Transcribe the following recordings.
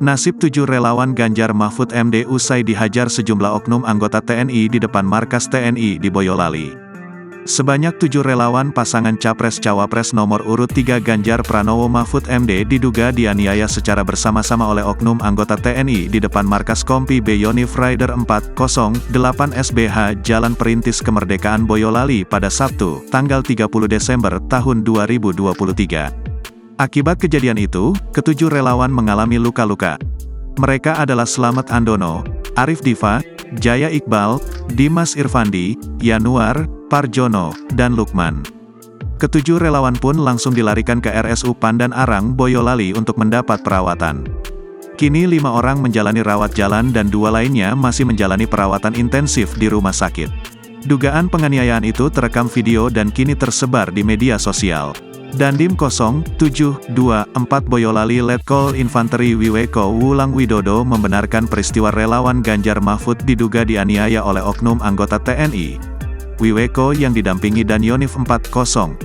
Nasib 7 relawan Ganjar Mahfud MD usai dihajar sejumlah oknum anggota TNI di depan markas TNI di Boyolali. Sebanyak 7 relawan pasangan Capres-Cawapres nomor urut 3 Ganjar Pranowo Mahfud MD diduga dianiaya secara bersama-sama oleh oknum anggota TNI di depan markas Kompi B Yonif Rider 408 SBH Jalan Perintis Kemerdekaan Boyolali pada Sabtu, tanggal 30 Desember tahun 2023. Akibat kejadian itu, ketujuh relawan mengalami luka-luka. Mereka adalah Slamet Andono, Arif Diva, Jaya Iqbal, Dimas Irfandi, Yanuar, Parjono, dan Lukman. Ketujuh relawan pun langsung dilarikan ke RSU Pandan Arang, Boyolali untuk mendapat perawatan. Kini 5 orang menjalani rawat jalan dan 2 lainnya masih menjalani perawatan intensif di rumah sakit. Dugaan penganiayaan itu terekam video dan kini tersebar di media sosial. Dandim 0724 Boyolali Letkol Infanteri Wiweko Wulang Widodo membenarkan peristiwa relawan Ganjar Mahfud diduga dianiaya oleh oknum anggota TNI. Wiweko yang didampingi Danionif 408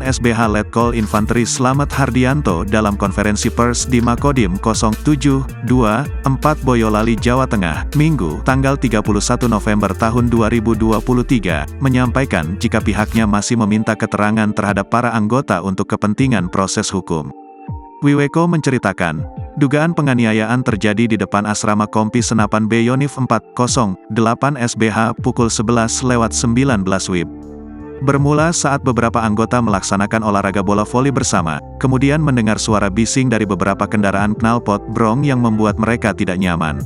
SBH Letkol Infanteri Slamet Hardianto dalam konferensi pers di Makodim 0724 Boyolali, Jawa Tengah, Minggu, tanggal 31 November tahun 2023, menyampaikan jika pihaknya masih meminta keterangan terhadap para anggota untuk kepentingan proses hukum. Wiweko menceritakan, dugaan penganiayaan terjadi di depan asrama Kompi Senapan B Yonif 408 SBH pukul 11:19 WIB. Bermula saat beberapa anggota melaksanakan olahraga bola voli bersama, kemudian mendengar suara bising dari beberapa kendaraan knalpot brong yang membuat mereka tidak nyaman.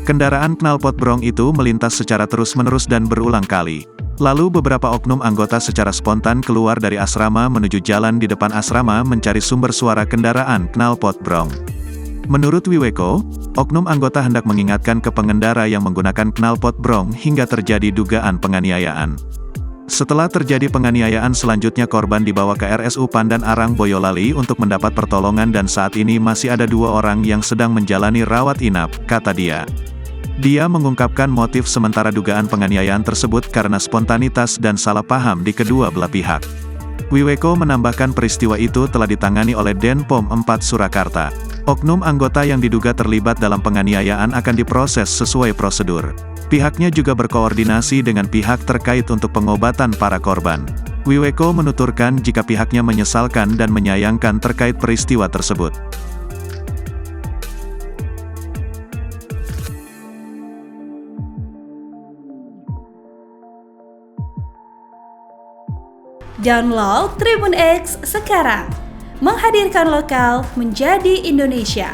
Kendaraan knalpot brong itu melintas secara terus-menerus dan berulang kali. Lalu beberapa oknum anggota secara spontan keluar dari asrama menuju jalan di depan asrama mencari sumber suara kendaraan knalpot brong. Menurut Wiweko, oknum anggota hendak mengingatkan ke pengendara yang menggunakan knalpot brong hingga terjadi dugaan penganiayaan. Setelah terjadi penganiayaan selanjutnya korban dibawa ke RSU Pandan Arang Boyolali untuk mendapat pertolongan dan saat ini masih ada 2 orang yang sedang menjalani rawat inap, kata dia. Dia mengungkapkan motif sementara dugaan penganiayaan tersebut karena spontanitas dan salah paham di kedua belah pihak. Wiweko menambahkan peristiwa itu telah ditangani oleh Denpom 4 Surakarta. Oknum anggota yang diduga terlibat dalam penganiayaan akan diproses sesuai prosedur. Pihaknya juga berkoordinasi dengan pihak terkait untuk pengobatan para korban. Wiweko menuturkan jika pihaknya menyesalkan dan menyayangkan terkait peristiwa tersebut. Download Tribun X sekarang, menghadirkan lokal menjadi Indonesia.